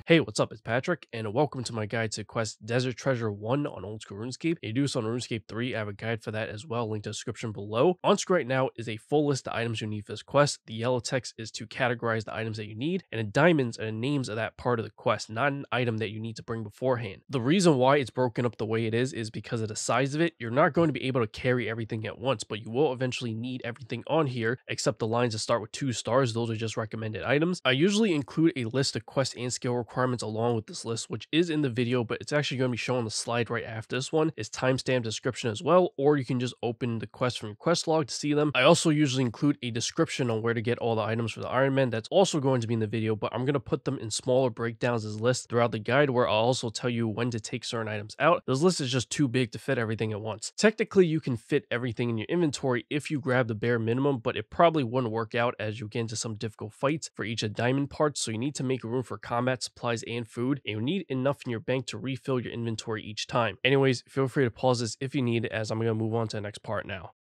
Hey, what's up? It's Patrick, and welcome to my guide to Quest Desert Treasure 1 on Old School RuneScape. If you do this on RuneScape 3, I have a guide for that as well, linked in the description below. On screen right now is a full list of items you need for this quest. The yellow text is to categorize the items that you need, and the diamonds are the names of that part of the quest, not an item that you need to bring beforehand. The reason why it's broken up the way it is because of the size of it. You're not going to be able to carry everything at once, but you will eventually need everything on here, except the lines that start with 2 stars. Those are just recommended items. I usually include a list of quest and skill requirements along with this list, which is in the video, but it's actually going to be shown on the slide right after this one. It's timestamp description as well, or you can just open the quest from your quest log to see them. I also usually include a description on where to get all the items for the Ironman. That's also going to be in the video, but I'm going to put them in smaller breakdowns as lists throughout the guide, where I'll also tell you when to take certain items out. This list is just too big to fit everything at once. Technically, you can fit everything in your inventory if you grab the bare minimum, but it probably wouldn't work out as you get into some difficult fights for each of the diamond parts, so you need to make room for combat supplies and food, and you need enough in your bank to refill your inventory each time. Anyways, feel free to pause this if you need, as I'm going to move on to the next part now.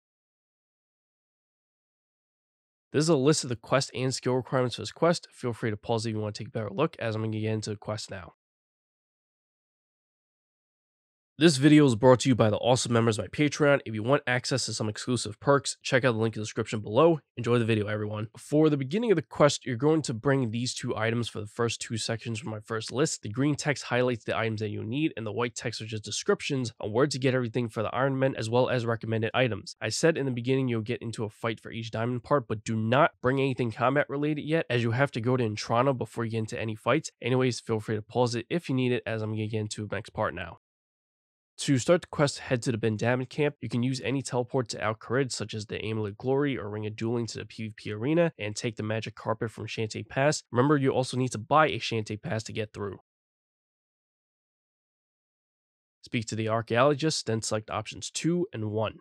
This is a list of the quest and skill requirements for this quest. Feel free to pause if you want to take a better look, as I'm going to get into the quest now. This video is brought to you by the awesome members of my Patreon. If you want access to some exclusive perks, check out the link in the description below. Enjoy the video, everyone. For the beginning of the quest, you're going to bring these 2 items for the first 2 sections from my first list. The green text highlights the items that you need, and the white text are just descriptions on where to get everything for the Ironman, as well as recommended items. I said in the beginning you'll get into a fight for each diamond part, but do not bring anything combat related yet, as you have to go to Intrana before you get into any fights. Anyways, feel free to pause it if you need it, as I'm going to get into the next part now. To start the quest, head to the Bendamin camp. You can use any teleport to Al Kharid, such as the Amulet of Glory or Ring of Dueling, to the PvP arena, and take the magic carpet from Shantae Pass. Remember, you also need to buy a Shantae Pass to get through. Speak to the archaeologist, then select options 2 and 1.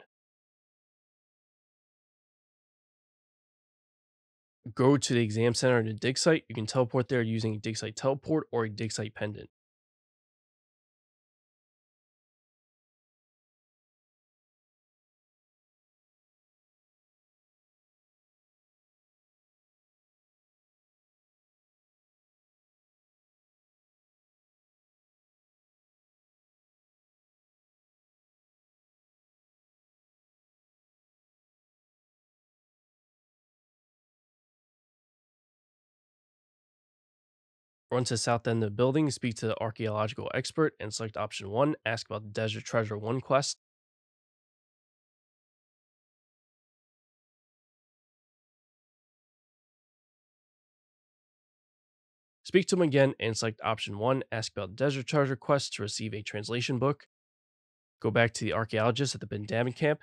Go to the exam center in the dig site. You can teleport there using a dig site teleport or a dig site pendant. Run to the south end of the building, speak to the archaeological expert, and select option 1. Ask about the Desert Treasure 1 quest. Speak to him again and select option 1. Ask about the Desert Treasure quest to receive a translation book. Go back to the archaeologist at the Bendamin camp.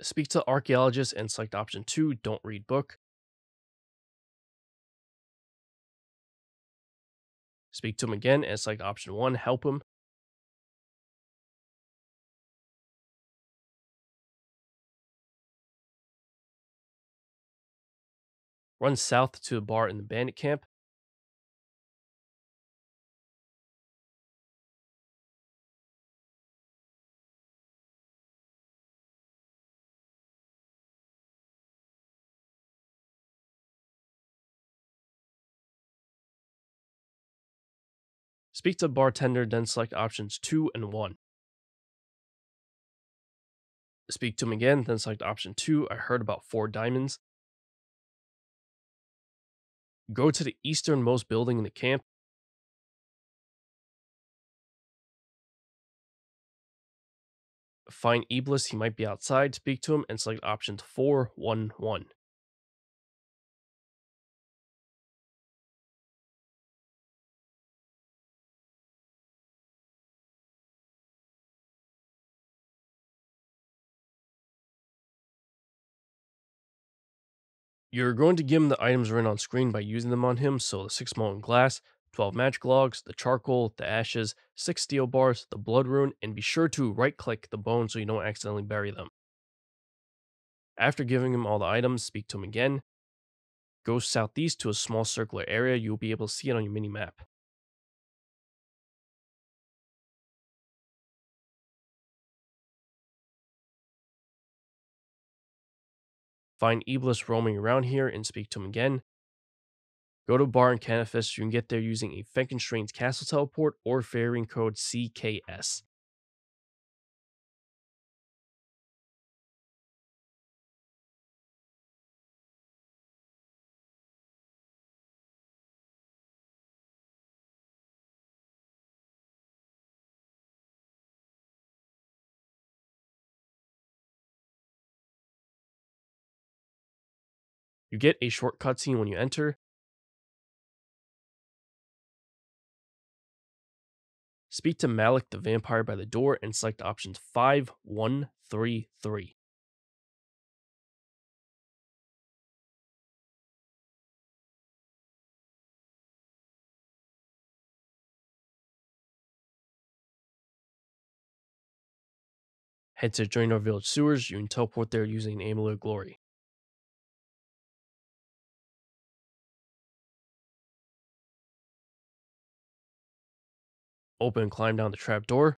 Speak to the archaeologist and select option 2. Don't read book. Speak to him again and select option 1. Help him. Run south to a bar in the bandit camp. Speak to the bartender, then select options 2 and 1. Speak to him again, then select option 2. I heard about 4 diamonds. Go to the easternmost building in the camp. Find Iblis, he might be outside. Speak to him and select options 4, 1, 1. You're going to give him the items written on screen by using them on him, so the 6 molten glass, 12 magic logs, the charcoal, the ashes, 6 steel bars, the blood rune, and be sure to right click the bone so you don't accidentally bury them. After giving him all the items, speak to him again. Go southeast to a small circular area, you'll be able to see it on your mini map. Find Iblis roaming around here and speak to him again. Go to Bar and Canifis, you can get there using a Fenkenstrain's Castle teleport or fairing code CKS. You get a short cutscene when you enter. Speak to Malik the vampire by the door and select options 5, 1, 3, 3. Head to Draenor Village sewers, you can teleport there using an Amulet of Glory. Open and climb down the trapdoor.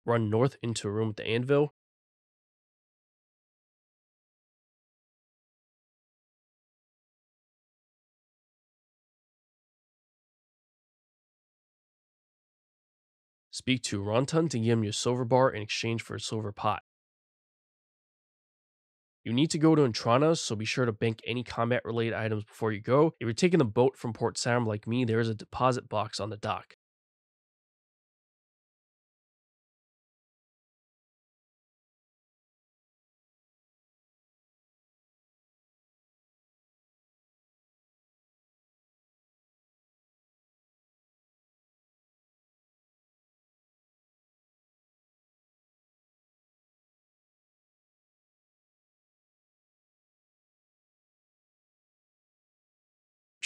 Run north into a room with the anvil. Speak to Ronton to give him your silver bar in exchange for a silver pot. You need to go to Entrana, so be sure to bank any combat related items before you go. If you're taking the boat from Port Sarim like me, there is a deposit box on the dock.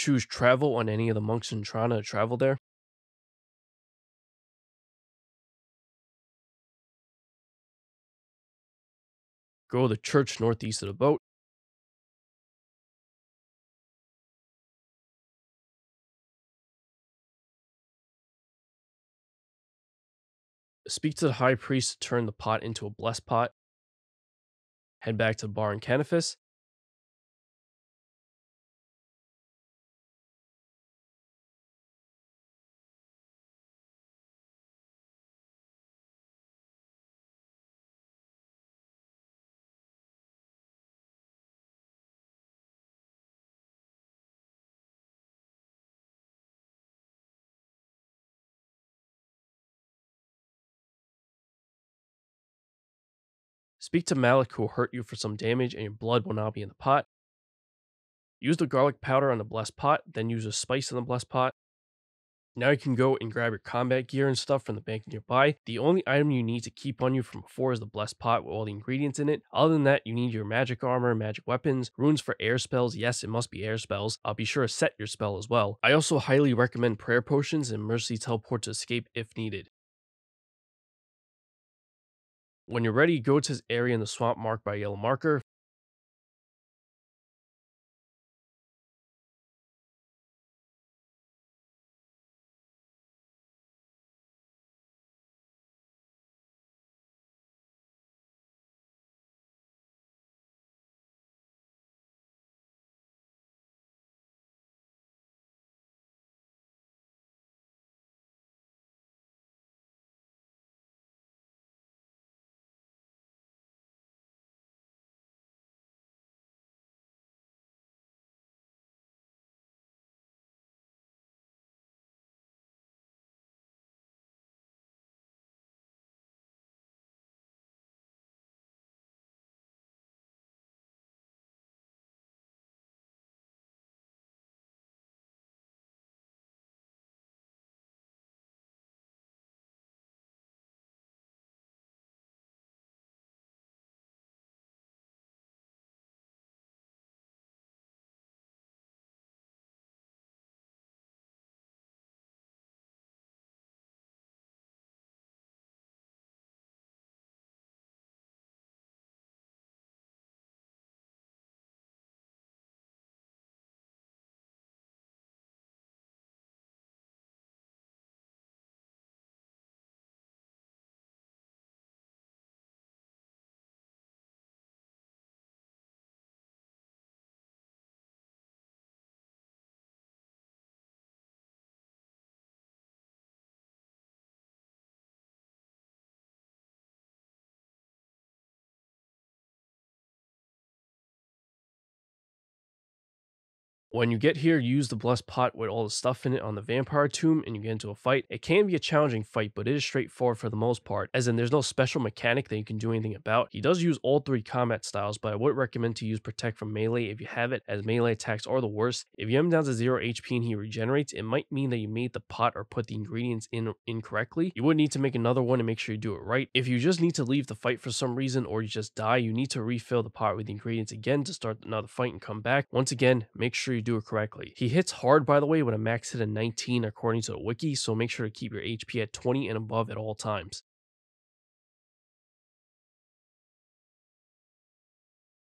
Choose travel on any of the monks in Entrana to travel there. Go to the church northeast of the boat. Speak to the high priest to turn the pot into a blessed pot. Head back to the bar in Canifis. Speak to Malik who will hurt you for some damage and your blood will now be in the pot. Use the garlic powder on the blessed pot, then use a spice in the blessed pot. Now you can go and grab your combat gear and stuff from the bank nearby. The only item you need to keep on you from before is the blessed pot with all the ingredients in it. Other than that, you need your magic armor, magic weapons, runes for air spells. Yes, it must be air spells. I'll be sure to set your spell as well. I also highly recommend prayer potions and emergency teleport to escape if needed. When you're ready, go to this area in the swamp marked by a yellow marker. When you get here, use the blessed pot with all the stuff in it on the vampire tomb and you get into a fight. It can be a challenging fight, but it is straightforward for the most part, as in there's no special mechanic that you can do anything about. He does use all three combat styles, but I would recommend to use protect from melee if you have it, as melee attacks are the worst. If you have him down to 0 HP and he regenerates, it might mean that you made the pot or put the ingredients in incorrectly. You would need to make another one and make sure you do it right. If you just need to leave the fight for some reason or you just die, you need to refill the pot with the ingredients again to start another fight and come back. Once again, make sure you do it correctly. He hits hard, by the way, with a max hit of 19 according to the wiki, so make sure to keep your HP at 20 and above at all times.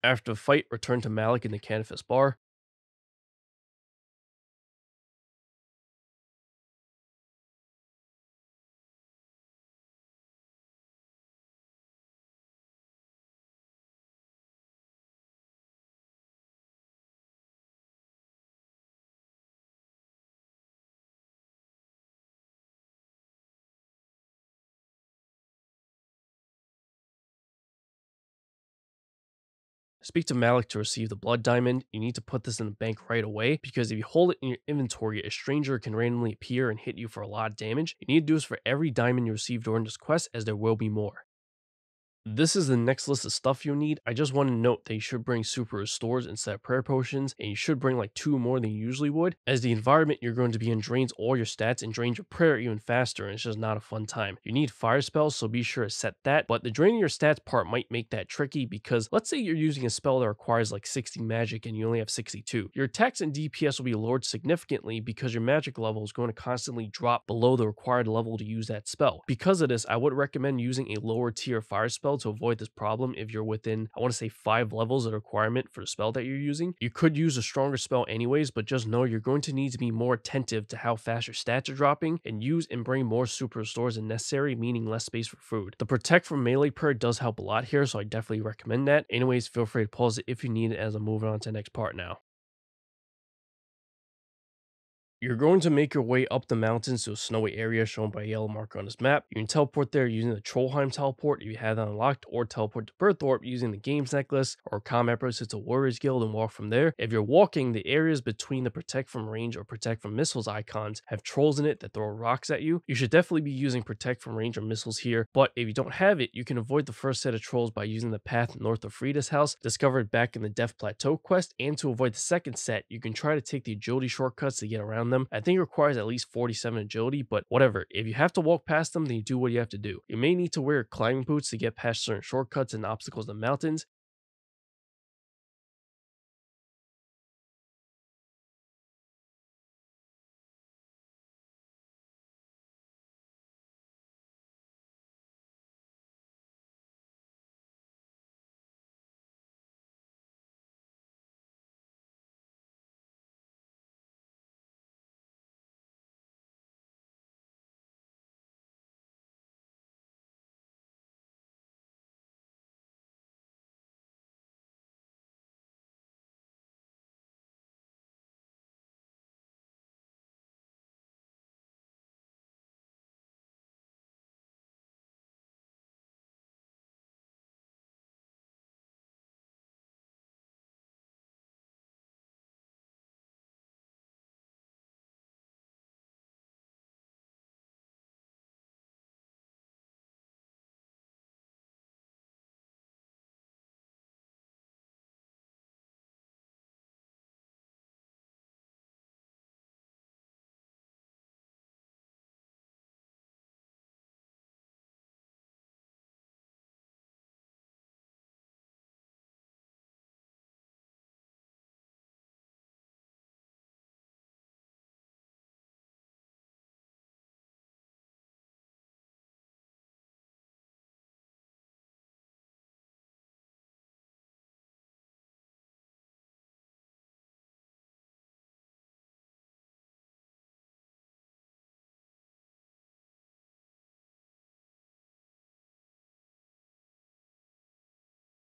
After the fight, return to Malik in the Canifis bar. Speak to Malik to receive the blood diamond. You need to put this in the bank right away because if you hold it in your inventory, a stranger can randomly appear and hit you for a lot of damage. You need to do this for every diamond you receive during this quest, as there will be more. This is the next list of stuff you'll need. I just want to note that you should bring super restores instead of prayer potions, and you should bring like 2 more than you usually would, as the environment you're going to be in drains all your stats and drains your prayer even faster, and it's just not a fun time. You need fire spells, so be sure to set that, but the draining your stats part might make that tricky because let's say you're using a spell that requires like 60 magic and you only have 62. Your attacks and DPS will be lowered significantly because your magic level is going to constantly drop below the required level to use that spell. Because of this, I would recommend using a lower tier fire spell to avoid this problem if you're within, I want to say 5 levels of the requirement for the spell that you're using. You could use a stronger spell anyways, but just know you're going to need to be more attentive to how fast your stats are dropping and use and bring more super restores than necessary, meaning less space for food. The protect from melee prayer does help a lot here, so I definitely recommend that. Anyways, feel free to pause it if you need it as I'm moving on to the next part now. You're going to make your way up the mountains to a snowy area shown by a yellow marker on this map. You can teleport there using the Trollheim teleport if you have that unlocked, or teleport to Berthorpe using the Games Necklace or Combat Bracelet to Warriors Guild and walk from there. If you're walking, the areas between the Protect from Range or Protect from Missiles icons have trolls in it that throw rocks at you. You should definitely be using Protect from Range or Missiles here, but if you don't have it, you can avoid the first set of trolls by using the path north of Frida's house, discovered back in the Death Plateau quest, and to avoid the second set, you can try to take the agility shortcuts to get around them. I think it requires at least 47 agility, but whatever. If you have to walk past them, then you do what you have to do. You may need to wear climbing boots to get past certain shortcuts and obstacles in the mountains.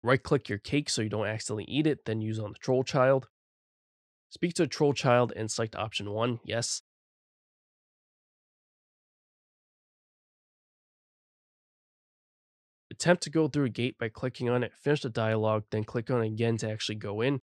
Right click your cake so you don't accidentally eat it, then use on the troll child. Speak to a troll child and select option 1, yes. Attempt to go through a gate by clicking on it, finish the dialogue, then click on it again to actually go in.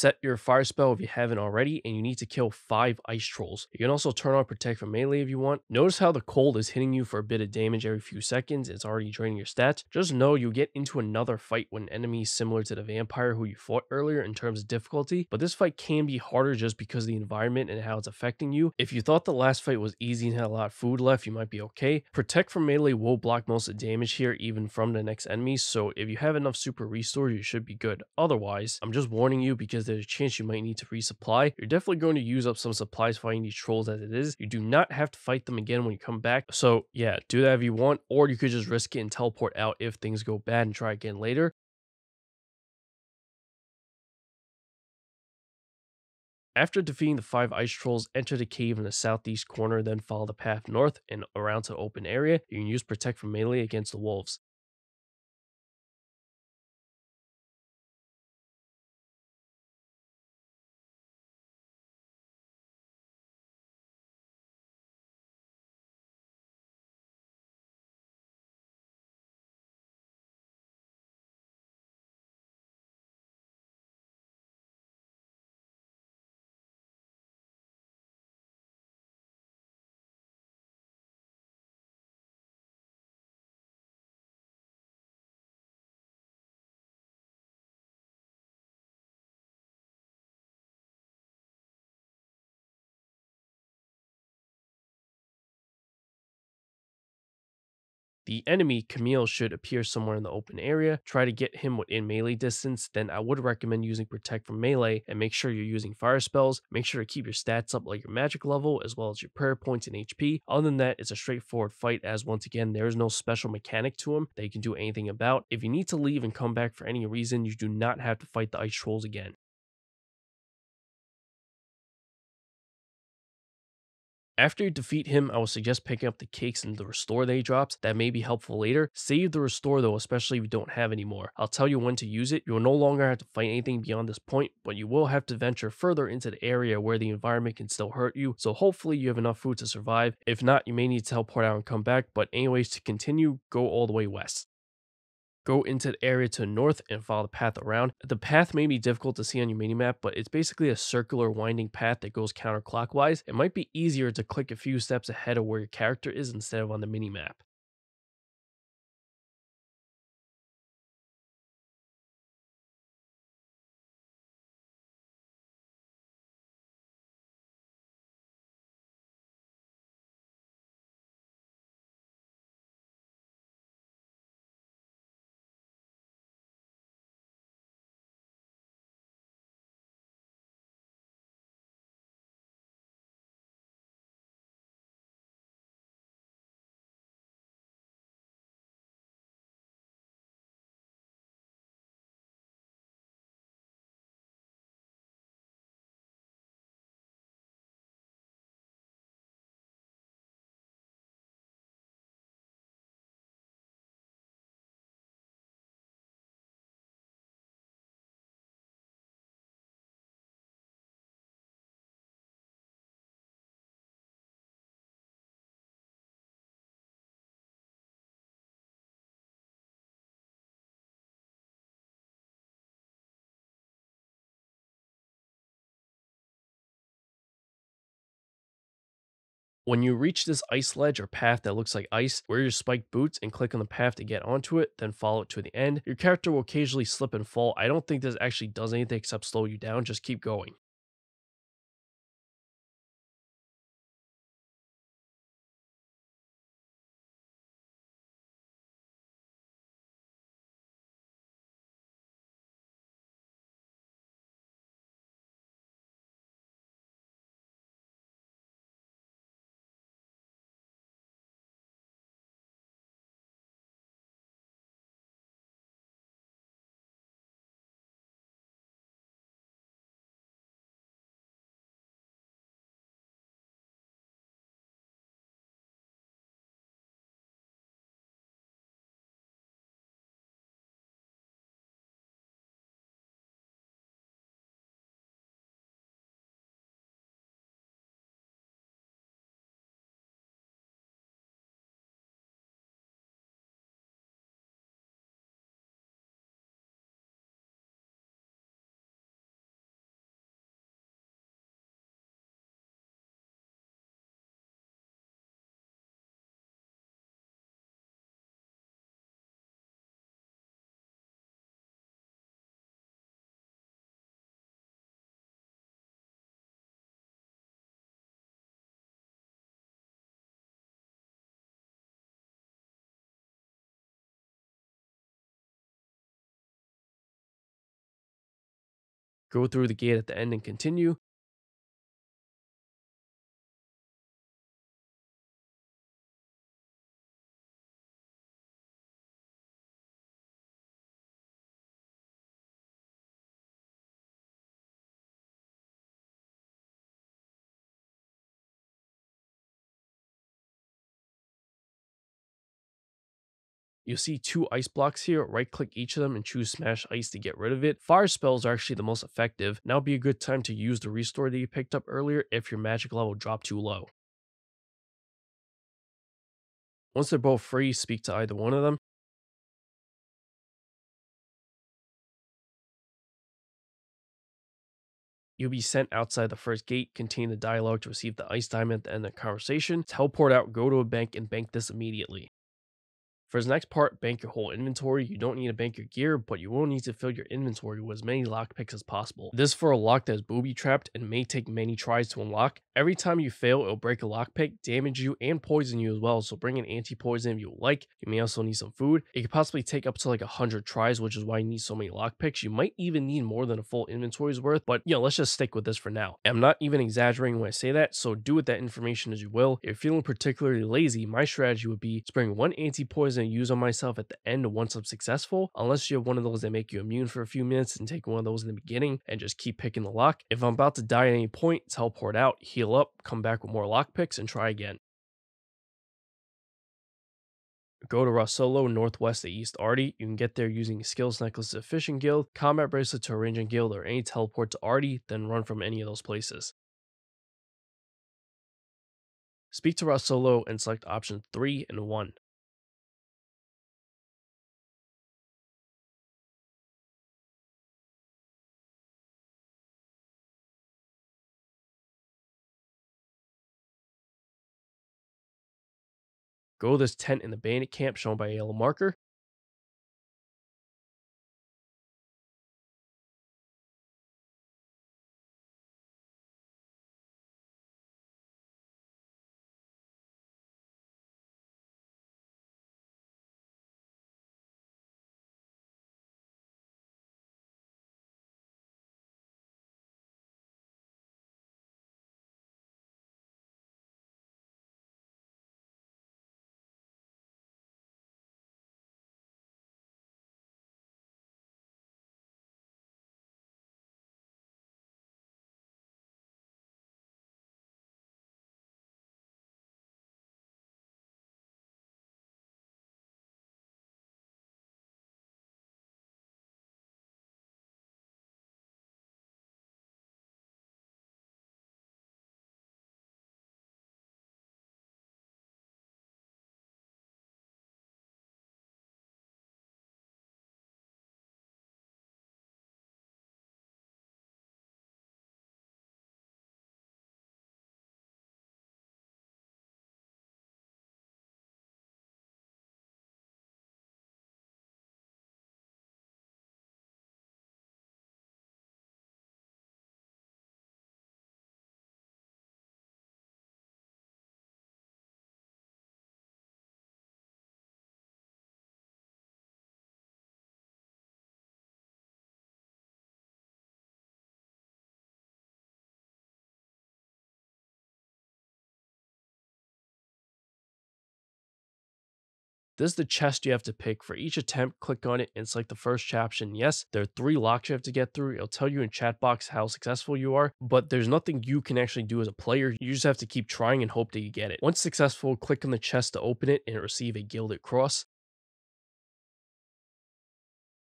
set your fire spell if you haven't already, and you need to kill 5 ice trolls. You can also turn on protect from melee if you want. Notice how the cold is hitting you for a bit of damage every few seconds. It's already draining your stats. Just know you'll get into another fight when enemies similar to the vampire who you fought earlier in terms of difficulty, but this fight can be harder just because of the environment and how it's affecting you. If you thought the last fight was easy and had a lot of food left, you might be okay. Protect from melee will block most of the damage here, even from the next enemies, so if you have enough super restore, you should be good. Otherwise, I'm just warning you because there's a chance you might need to resupply. You're definitely going to use up some supplies fighting these trolls as it is. You do not have to fight them again when you come back, so yeah, do that if you want, or you could just risk it and teleport out if things go bad and try again later. After defeating the 5 ice trolls, enter the cave in the southeast corner, then follow the path north and around to the open area. You can use protect from melee against the wolves. The enemy, Camille, should appear somewhere in the open area. Try to get him within melee distance, then I would recommend using Protect from melee and make sure you're using fire spells. Make sure to keep your stats up like your magic level as well as your prayer points and HP. Other than that, it's a straightforward fight as once again, there is no special mechanic to him that you can do anything about. If you need to leave and come back for any reason, you do not have to fight the ice trolls again. After you defeat him, I would suggest picking up the cakes and the restore that he drops. That may be helpful later. Save the restore though, especially if you don't have any more. I'll tell you when to use it. You will no longer have to fight anything beyond this point, but you will have to venture further into the area where the environment can still hurt you. So hopefully you have enough food to survive. If not, you may need to teleport out and come back. But anyways, to continue, go all the way west. Go into the area to the north and follow the path around. The path may be difficult to see on your minimap, but it's basically a circular winding path that goes counterclockwise. It might be easier to click a few steps ahead of where your character is instead of on the minimap. When you reach this ice ledge or path that looks like ice, wear your spiked boots and click on the path to get onto it, then follow it to the end. Your character will occasionally slip and fall. I don't think this actually does anything except slow you down, just keep going. Go through the gate at the end and continue. You'll see 2 ice blocks here, right click each of them and choose smash ice to get rid of it. Fire spells are actually the most effective. Now would be a good time to use the restore that you picked up earlier if your magic level dropped too low. Once they're both free, speak to either one of them. You'll be sent outside the first gate, contain the dialogue to receive the ice diamond at the end of the conversation. Teleport out, go to a bank, and bank this immediately. For this next part, bank your whole inventory. You don't need to bank your gear, but you will need to fill your inventory with as many lockpicks as possible. This for a lock that is booby trapped and may take many tries to unlock. Every time you fail, it'll break a lockpick, damage you, and poison you as well, so bring an anti-poison if you like. You may also need some food. It could possibly take up to like 100 tries, which is why you need so many lockpicks. You might even need more than a full inventory's worth, but let's just stick with this for now. I'm not even exaggerating when I say that, so do with that information as you will. If you're feeling particularly lazy, my strategy would be to bring one anti-poison and use on myself at the end once I'm successful, unless you have one of those that make you immune for a few minutes, and take one of those in the beginning and just keep picking the lock. If I'm about to die at any point, teleport out, heal up, come back with more lockpicks, and try again. Go to Rossolo, northwest of East Arty. You can get there using Skills Necklace to Fishing Guild, Combat Bracelet to a Ranging Guild, or any teleport to Arty, then run from any of those places. Speak to Rossolo and select options 3 and 1. Go to this tent in the bandit camp shown by a yellow marker. This is the chest you have to pick. For each attempt, click on it and select the first option. Yes, there are 3 locks you have to get through. It'll tell you in chat box how successful you are, but there's nothing you can actually do as a player. You just have to keep trying and hope that you get it. Once successful, click on the chest to open it and receive a gilded cross.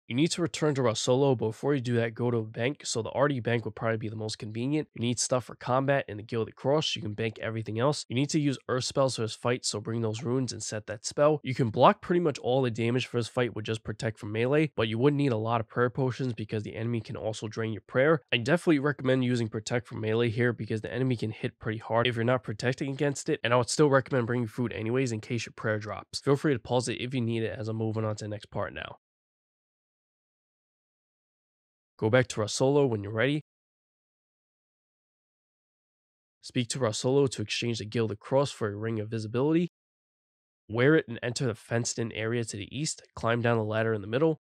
You need to return to Rossolo, but before you do that, go to a bank. So the Arty bank would probably be the most convenient. You need stuff for combat and the Gilded Cross. You can bank everything else. You need to use Earth spells for this fight, so bring those runes and set that spell. You can block pretty much all the damage for this fight with just Protect from melee, but you would need a lot of prayer potions because the enemy can also drain your prayer. I definitely recommend using Protect from melee here because the enemy can hit pretty hard if you're not protecting against it, and I would still recommend bringing food anyways in case your prayer drops. Feel free to pause it if you need it as I'm moving on to the next part now. Go back to Rossolo when you're ready. Speak to Rossolo to exchange the Gilded Cross for a Ring of Visibility. Wear it and enter the fenced-in area to the east. Climb down the ladder in the middle.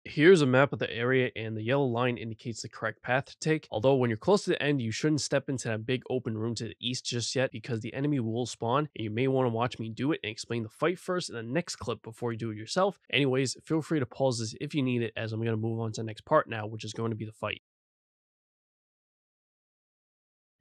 Here's a map of the area, and the yellow line indicates the correct path to take. Although when you're close to the end, you shouldn't step into that big open room to the east just yet because the enemy will spawn, and you may want to watch me do it and explain the fight first in the next clip before you do it yourself. Anyways, feel free to pause this if you need it, as I'm going to move on to the next part now, which is going to be the fight.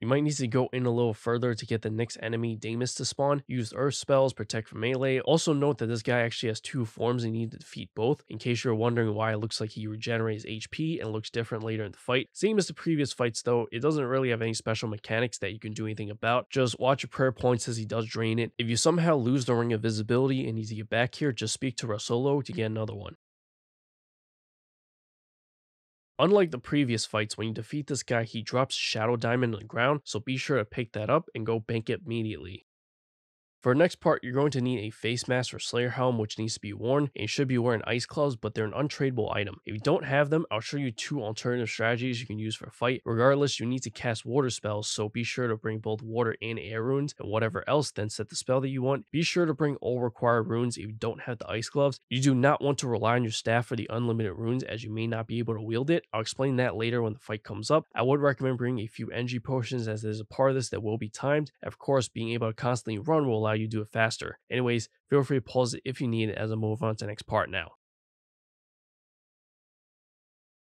You might need to go in a little further to get the next enemy, Damus, to spawn. Use earth spells, protect from melee. Also note that this guy actually has two forms and you need to defeat both, in case you're wondering why it looks like he regenerates HP and looks different later in the fight. Same as the previous fights though, it doesn't really have any special mechanics that you can do anything about. Just watch your prayer points as he does drain it. If you somehow lose the ring of visibility and need to get back here, just speak to Rasolo to get another one. Unlike the previous fights, when you defeat this guy, he drops Shadow Diamond on the ground, so be sure to pick that up and go bank it immediately. For our next part, you're going to need a face mask or Slayer helm, which needs to be worn, and you should be wearing ice gloves, but they're an untradeable item. If you don't have them, I'll show you two alternative strategies you can use for a fight. Regardless, you need to cast water spells, so be sure to bring both water and air runes, and whatever else, then set the spell that you want. Be sure to bring all required runes if you don't have the ice gloves. You do not want to rely on your staff for the unlimited runes, as you may not be able to wield it. I'll explain that later when the fight comes up. I would recommend bringing a few energy potions, as there's a part of this that will be timed. Of course, being able to constantly run will allow you to do it faster. Anyways, feel free to pause it if you need it as I move on to the next part now.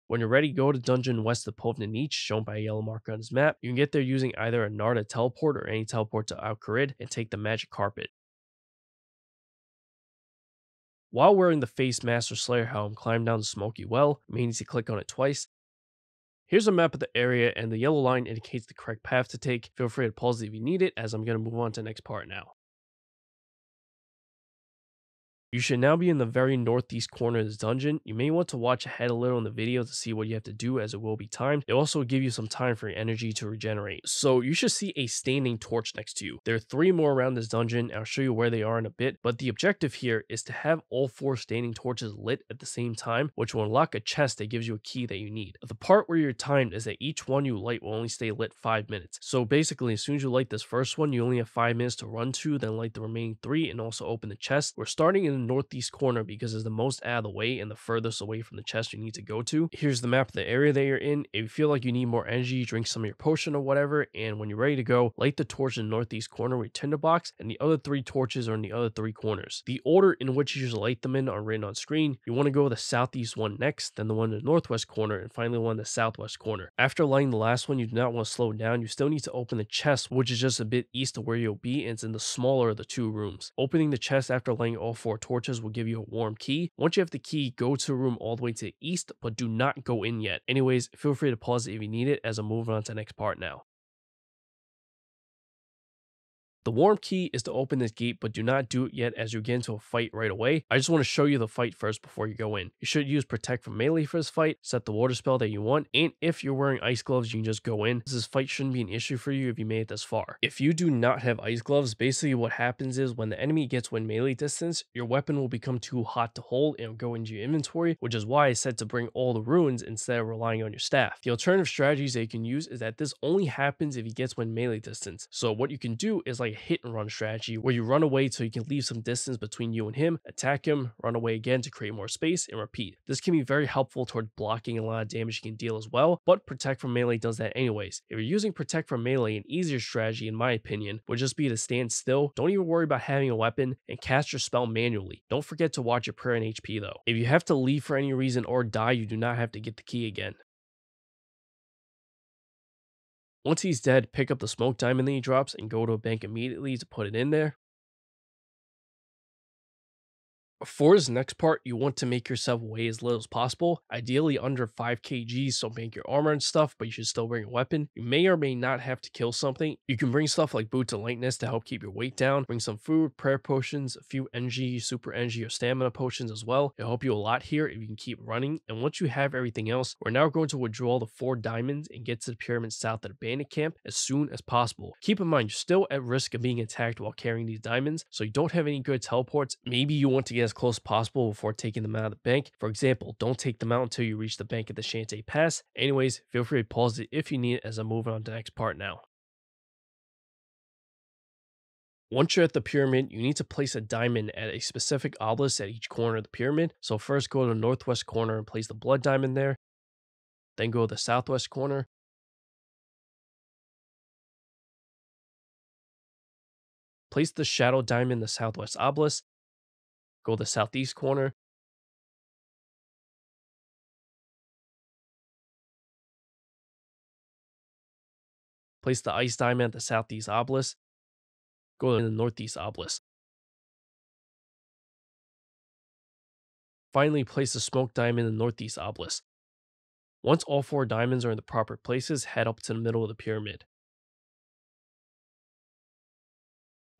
When you're ready, go to dungeon west of Povna Niche, shown by a yellow marker on this map. You can get there using either a Narda teleport or any teleport to Al Kharid and take the magic carpet. While wearing the face mask or Slayer helm, climb down the smoky well. You may need to click on it twice. Here's a map of the area, and the yellow line indicates the correct path to take. Feel free to pause it if you need it, as I'm going to move on to the next part now. You should now be in the very northeast corner of this dungeon. You may want to watch ahead a little in the video to see what you have to do, as it will be timed. It will also give you some time for your energy to regenerate. So you should see a standing torch next to you. There are 3 more around this dungeon, and I'll show you where they are in a bit, but the objective here is to have all 4 standing torches lit at the same time, which will unlock a chest that gives you a key that you need. The part where you're timed is that each one you light will only stay lit 5 minutes. So basically, as soon as you light this first one, you only have 5 minutes to run to, then light the remaining 3 and also open the chest. We're starting in the northeast corner because it's the most out of the way and the furthest away from the chest you need to go to. Here's the map of the area that you're in. If you feel like you need more energy, drink some of your potion or whatever, and when you're ready to go, light the torch in the northeast corner with your tinderbox, and the other 3 torches are in the other 3 corners. The order in which you should light them in are written on screen. You want to go with the southeast one next, then the one in the northwest corner, and finally one in the southwest corner. After lighting the last one, you do not want to slow down. You still need to open the chest, which is just a bit east of where you'll be, and it's in the smaller of the 2 rooms. Opening the chest after lighting all 4 torches will give you a warm key. Once you have the key, go to a room all the way to the east, but do not go in yet. Anyways, feel free to pause it if you need it, as I'm moving on to the next part now. The warm key is to open this gate, but do not do it yet as you get into a fight right away. I just want to show you the fight first before you go in. You should use protect from melee for this fight, set the water spell that you want, and if you're wearing ice gloves, you can just go in. This fight shouldn't be an issue for you if you made it this far. If you do not have ice gloves, basically what happens is when the enemy gets within melee distance, your weapon will become too hot to hold and will go into your inventory, which is why I said to bring all the runes instead of relying on your staff. The alternative strategies that you can use is that this only happens if he gets within melee distance. So what you can do is like hit and run strategy, where you run away so you can leave some distance between you and him, attack him, run away again to create more space, and repeat. This can be very helpful toward blocking a lot of damage you can deal as well, but protect from melee does that anyways. If you're using protect from melee, an easier strategy in my opinion would just be to stand still, don't even worry about having a weapon, and cast your spell manually. Don't forget to watch your prayer and HP though. If you have to leave for any reason or die, you do not have to get the key again. Once he's dead, pick up the smoke diamond that he drops and go to a bank immediately to put it in there. For this next part, you want to make yourself weigh as little as possible, ideally under 5 kgs, so make your armor and stuff, but you should still bring a weapon. You may or may not have to kill something. You can bring stuff like boots of lightness to help keep your weight down, bring some food, prayer potions, a few NG, super NG, or stamina potions as well. It'll help you a lot here if you can keep running, and once you have everything else, we're now going to withdraw the 4 diamonds and get to the pyramid south of the bandit camp as soon as possible. Keep in mind, you're still at risk of being attacked while carrying these diamonds, so you don't have any good teleports. Maybe you want to get as close as possible before taking them out of the bank. For example, don't take them out until you reach the bank at the Shantae Pass. Anyways, feel free to pause it if you need it as I'm moving on to the next part now. Once you're at the pyramid, you need to place a diamond at a specific obelisk at each corner of the pyramid. So first go to the northwest corner and place the blood diamond there. Then go to the southwest corner. Place the shadow diamond in the southwest obelisk. Go to the southeast corner. Place the ice diamond at the southeast obelisk. Go to the northeast obelisk. Finally, place the smoke diamond in the northeast obelisk. Once all 4 diamonds are in the proper places, head up to the middle of the pyramid.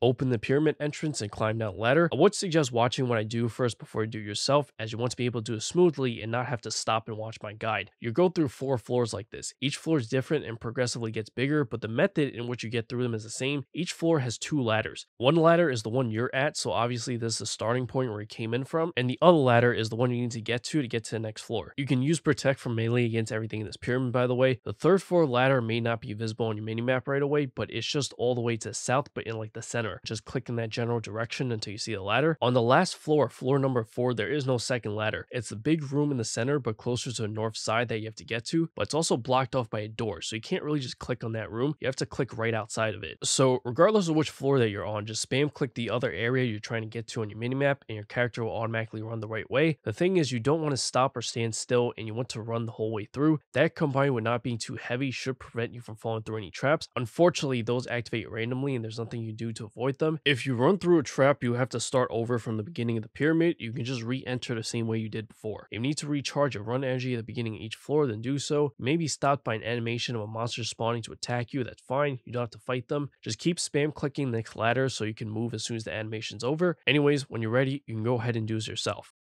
Open the pyramid entrance and climb down the ladder. I would suggest watching what I do first before you do it yourself, as you want to be able to do it smoothly and not have to stop and watch my guide. You go through 4 floors like this. Each floor is different and progressively gets bigger, but the method in which you get through them is the same. Each floor has 2 ladders. One ladder is the one you're at, so obviously this is the starting point where you came in from, and the other ladder is the one you need to get to the next floor. You can use protect from melee against everything in this pyramid, by the way. The 3rd floor ladder may not be visible on your minimap right away, but it's just all the way to the south, but in like the center. Just click in that general direction until you see the ladder. On the last floor, floor number 4, there is no second ladder. It's the big room in the center, but closer to the north side that you have to get to, but it's also blocked off by a door, so you can't really just click on that room. You have to click right outside of it. So regardless of which floor that you're on, just spam click the other area you're trying to get to on your minimap, and your character will automatically run the right way. The thing is, you don't want to stop or stand still, and you want to run the whole way through. That combined with not being too heavy should prevent you from falling through any traps. Unfortunately, those activate randomly, and there's nothing you do to avoid them. If you run through a trap, you have to start over from the beginning of the pyramid. You can just re-enter the same way you did before. If you need to recharge your run energy at the beginning of each floor, then do so. Maybe stopped by an animation of a monster spawning to attack you, that's fine. You don't have to fight them. Just keep spam clicking the next ladder so you can move as soon as the animation's over. Anyways, when you're ready, you can go ahead and do this yourself.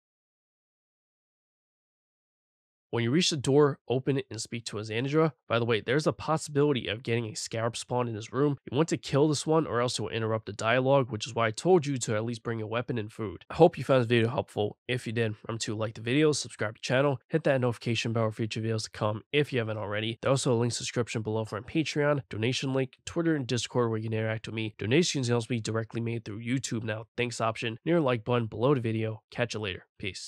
When you reach the door, open it and speak to a Xanadra. By the way, there's a possibility of getting a scarab spawn in this room. You want to kill this one or else it will interrupt the dialogue, which is why I told you to at least bring a weapon and food. I hope you found this video helpful. If you did, remember to like the video, subscribe to the channel, hit that notification bell for future videos to come if you haven't already. There's also a link in the description below for my Patreon, donation link, Twitter, and Discord where you can interact with me. Donations can also be directly made through YouTube now, thanks option, near like button below the video. Catch you later. Peace.